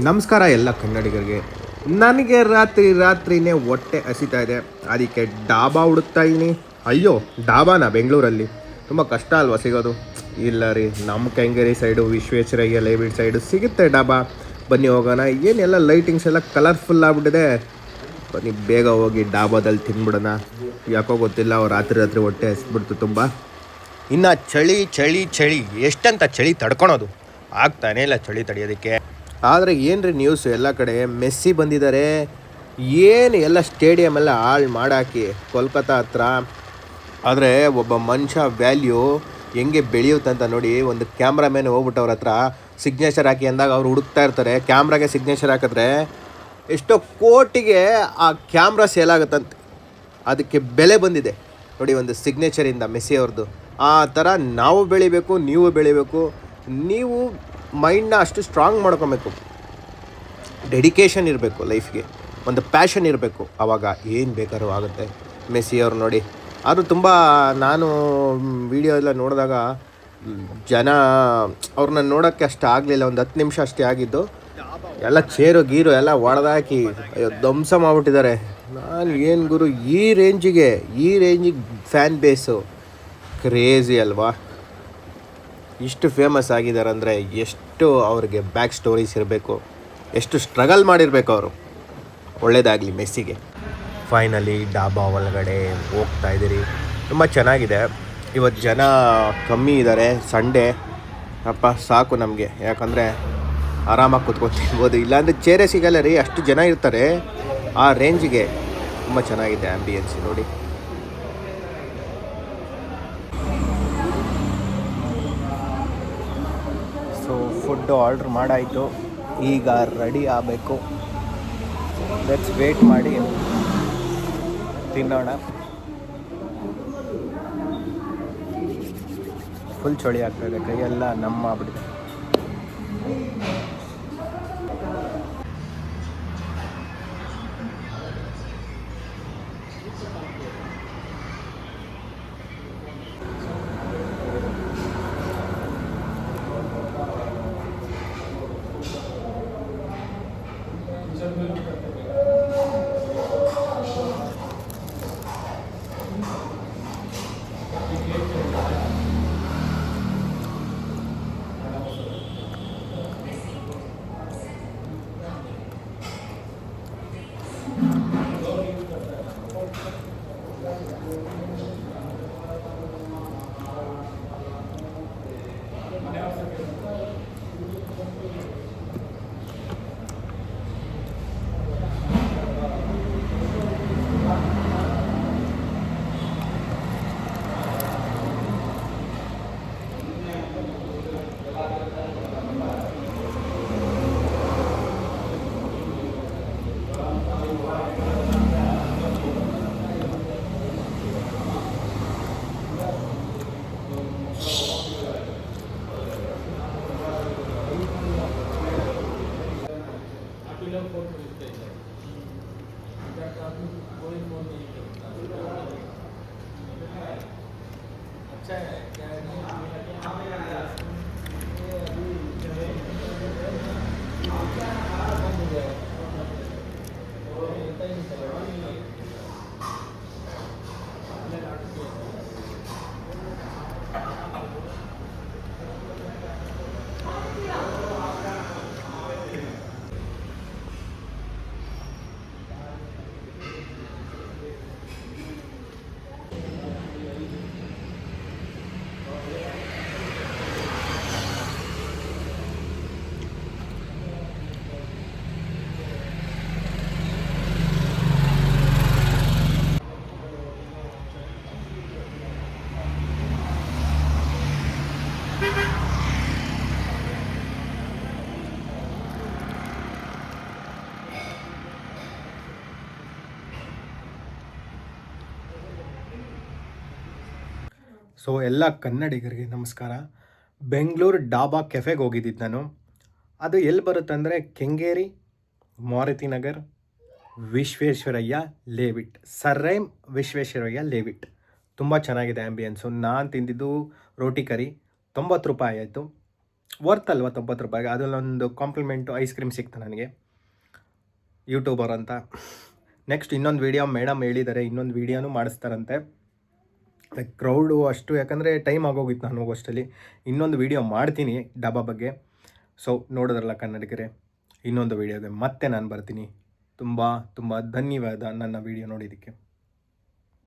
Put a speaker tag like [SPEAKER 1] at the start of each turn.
[SPEAKER 1] ನಮಸ್ಕಾರ ಎಲ್ಲ ಕನ್ನಡಿಗರಿಗೆ. ನನಗೆ ರಾತ್ರಿನೇ ಹೊಟ್ಟೆ ಹಸಿತಾ ಇದೆ. ಅದಕ್ಕೆ ಡಾಬಾ ಹುಡುಕ್ತಾ ಇದ್ದೀನಿ. ಅಯ್ಯೋ, ಡಾಬಾನ ಬೆಂಗಳೂರಲ್ಲಿ ತುಂಬ ಕಷ್ಟ ಅಲ್ವಾ ಸಿಗೋದು? ಇಲ್ಲ ರೀ, ನಮ್ಮ Kengeri side Visvesvaraya layout side ಸಿಗುತ್ತೆ ಡಾಬಾ. ಬನ್ನಿ ಹೋಗೋಣ. ಏನೆಲ್ಲ ಲೈಟಿಂಗ್ಸ್ ಎಲ್ಲ ಕಲರ್ಫುಲ್ ಆಗಿಬಿಟ್ಟಿದೆ. ಬನ್ನಿ ಬೇಗ ಹೋಗಿ ಡಾಬಾದಲ್ಲಿ ತಿನ್ಬಿಡೋಣ. ಯಾಕೋ ಗೊತ್ತಿಲ್ಲ, ರಾತ್ರಿ ಹೊಟ್ಟೆ ಹಸಿಬಿಡ್ತು ತುಂಬ. ಇನ್ನು ಚಳಿ ಚಳಿ ಚಳಿ ಎಷ್ಟಂತ ಚಳಿ ತಡ್ಕೊಳೋದು, ಆಗ್ತಾನೇ ಇಲ್ಲ ಚಳಿ ತಡೆಯೋದಕ್ಕೆ. ಆದರೆ ಏನು ರೀ ನ್ಯೂಸ್, ಎಲ್ಲ ಕಡೆ ಮೆಸ್ಸಿ ಬಂದಿದ್ದಾರೆ. ಏನು ಎಲ್ಲ ಸ್ಟೇಡಿಯಮ್ ಎಲ್ಲ ಹಾಳು ಮಾಡಾಕಿ ಕೋಲ್ಕತ್ತಾ ಹತ್ರ. ಆದರೆ ಒಬ್ಬ ಮನುಷ್ಯ ವ್ಯಾಲ್ಯೂ ಹೆಂಗೆ ಬೆಳೆಯುತ್ತಂತ ನೋಡಿ. ಒಂದು ಕ್ಯಾಮ್ರಾಮ್ಯಾನ್ ಹೋಗ್ಬಿಟ್ಟು ಅವ್ರ ಹತ್ರ ಸಿಗ್ನೇಚರ್ ಹಾಕಿ ಅಂದಾಗ ಅವ್ರು ಹುಡುಕ್ತಾ ಇರ್ತಾರೆ. ಕ್ಯಾಮ್ರಾಗೆ ಸಿಗ್ನೇಚರ್ ಹಾಕಿದ್ರೆ ಎಷ್ಟೋ ಕೋಟಿಗೆ ಆ ಕ್ಯಾಮ್ರಾ ಸೇಲ್ ಆಗುತ್ತಂತೆ. ಅದಕ್ಕೆ ಬೆಲೆ ಬಂದಿದೆ ನೋಡಿ, ಒಂದು ಸಿಗ್ನೇಚರಿಂದ ಮೆಸ್ಸಿ ಅವ್ರದ್ದು. ಆ ಥರ ನಾವು ಬೆಳಿಬೇಕು, ನೀವು ಬೆಳಿಬೇಕು. ನೀವು ಮೈಂಡ್ನ ಅಷ್ಟು ಸ್ಟ್ರಾಂಗ್ ಮಾಡ್ಕೊಬೇಕು. ಡೆಡಿಕೇಶನ್ ಇರಬೇಕು ಲೈಫ್ಗೆ, ಒಂದು ಪ್ಯಾಷನ್ ಇರಬೇಕು. ಆವಾಗ ಏನು ಬೇಕಾದ್ರೂ ಆಗುತ್ತೆ. ಮೆಸ್ಸಿ ಅವ್ರು ನೋಡಿ, ಅದು ತುಂಬ, ನಾನು ವಿಡಿಯೋ ಎಲ್ಲ ನೋಡಿದಾಗ ಜನ ಅವ್ರನ್ನ ನೋಡೋಕ್ಕೆ ಅಷ್ಟು ಆಗಲಿಲ್ಲ. ಒಂದು 10 ನಿಮಿಷ ಅಷ್ಟೇ ಆಗಿದ್ದು. ಎಲ್ಲ ಚೇರು ಗೀರು ಎಲ್ಲ ಒಡೆದಾಕಿ ಧ್ವಂಸ ಮಾಡಿಬಿಟ್ಟಿದ್ದಾರೆ. ನಾನು ಏನು ಗುರು, ಈ ರೇಂಜಿಗೆ ಫ್ಯಾನ್ ಬೇಸು ಕ್ರೇಜಿ ಅಲ್ವಾ? ಇಷ್ಟು ಫೇಮಸ್ ಆಗಿದ್ದಾರೆ ಅಂದರೆ ಎಷ್ಟು ಅವ್ರಿಗೆ ಬ್ಯಾಕ್ ಸ್ಟೋರೀಸ್ ಇರಬೇಕು, ಎಷ್ಟು ಸ್ಟ್ರಗಲ್ ಮಾಡಿರಬೇಕು ಅವರು. ಒಳ್ಳೆಯದಾಗಲಿ ಮೆಸ್ಸಿಗೆ. ಫೈನಲಿ ಡಾಬಾ ಒಳಗಡೆ ಹೋಗ್ತಾ ಇದ್ದೀರಿ. ತುಂಬ ಚೆನ್ನಾಗಿದೆ. ಇವತ್ತು ಜನ ಕಮ್ಮಿ ಇದ್ದಾರೆ, ಸಂಡೇ. ಅಪ್ಪ ಸಾಕು ನಮಗೆ, ಯಾಕಂದರೆ ಆರಾಮಾಗಿ ಕೂತ್ಕೊತಿರ್ಬೋದು. ಇಲ್ಲಾಂದರೆ ಚೇರೇ ಸಿಗಲ್ಲ ರೀ, ಅಷ್ಟು ಜನ ಇರ್ತಾರೆ. ಆ ರೇಂಜಿಗೆ ತುಂಬ ಚೆನ್ನಾಗಿದೆ ಆ್ಯಂಬಿಯನ್ಸ್ ನೋಡಿ. ಸೊ ಫುಡ್ಡು ಆರ್ಡ್ರ್ ಮಾಡಾಯಿತು, ಈಗ ರೆಡಿ ಆಗಬೇಕು. ಲೆಟ್ಸ್ ವೇಟ್ ಮಾಡಿ ತಿನ್ನೋಣ. ಫುಲ್ ಚಳಿ ಆಗ್ತಾಯಿದೆ, ಕೈಯೆಲ್ಲ ನಮ್ಮ ಆಗ್ಬಿಟ್ಟಿದೆ. ಸೊ ಎಲ್ಲ ಕನ್ನಡಿಗರಿಗೆ ನಮಸ್ಕಾರ. ಬೆಂಗಳೂರು ಡಾಬಾ ಕೆಫೆಗೆ ಹೋಗಿದ್ದಿದ್ದು ನಾನು. ಅದು ಎಲ್ಲಿ ಬರುತ್ತೆ ಅಂದರೆ ಕೆಂಗೇರಿ, ಮಾರುತಿ ನಗರ್, ವಿಶ್ವೇಶ್ವರಯ್ಯ ಲೇಔಟ್, ಸರ್ರೈಮ್ ವಿಶ್ವೇಶ್ವರಯ್ಯ ಲೇಔಟ್. ತುಂಬ ಚೆನ್ನಾಗಿದೆ ಆ್ಯಂಬಿಯನ್ಸು. ನಾನು ತಿಂದಿದ್ದು ರೋಟಿ ಕರಿ, 90 ರೂಪಾಯಿ ಆಯಿತು. ವರ್ತ್ ಅಲ್ವ 90 ರೂಪಾಯಿಗೆ. ಅದರಲ್ಲೊಂದು ಕಾಂಪ್ಲಿಮೆಂಟು ಐಸ್ ಕ್ರೀಮ್ ಸಿಕ್ತು ನನಗೆ, ಯೂಟ್ಯೂಬರ್ ಅಂತ. ನೆಕ್ಸ್ಟ್ ಇನ್ನೊಂದು ವೀಡಿಯೋ ಮೇಡಮ್ ಹೇಳಿದ್ದಾರೆ, ಇನ್ನೊಂದು ವೀಡಿಯೋನೂ ಮಾಡಿಸ್ತಾರಂತೆ. ಲೈಕ್ ಕ್ರೌಡು ಅಷ್ಟು, ಯಾಕಂದರೆ ಟೈಮ್ ಆಗೋಗಿತ್ತು ನಾನು ಹೋಗೋಷ್ಟರಲ್ಲಿ. ಇನ್ನೊಂದು ವೀಡಿಯೋ ಮಾಡ್ತೀನಿ ಡಾಬಾ ಬಗ್ಗೆ. ಸೊ ನೋಡಿದ್ರಲ್ಲ ಕನ್ನಡಿಗರೇ, ಇನ್ನೊಂದು ವೀಡಿಯೋಗೆ ಮತ್ತೆ ನಾನು ಬರ್ತೀನಿ. ತುಂಬ ತುಂಬ ಧನ್ಯವಾದ ನನ್ನ ವೀಡಿಯೋ ನೋಡಿದ್ದಕ್ಕೆ.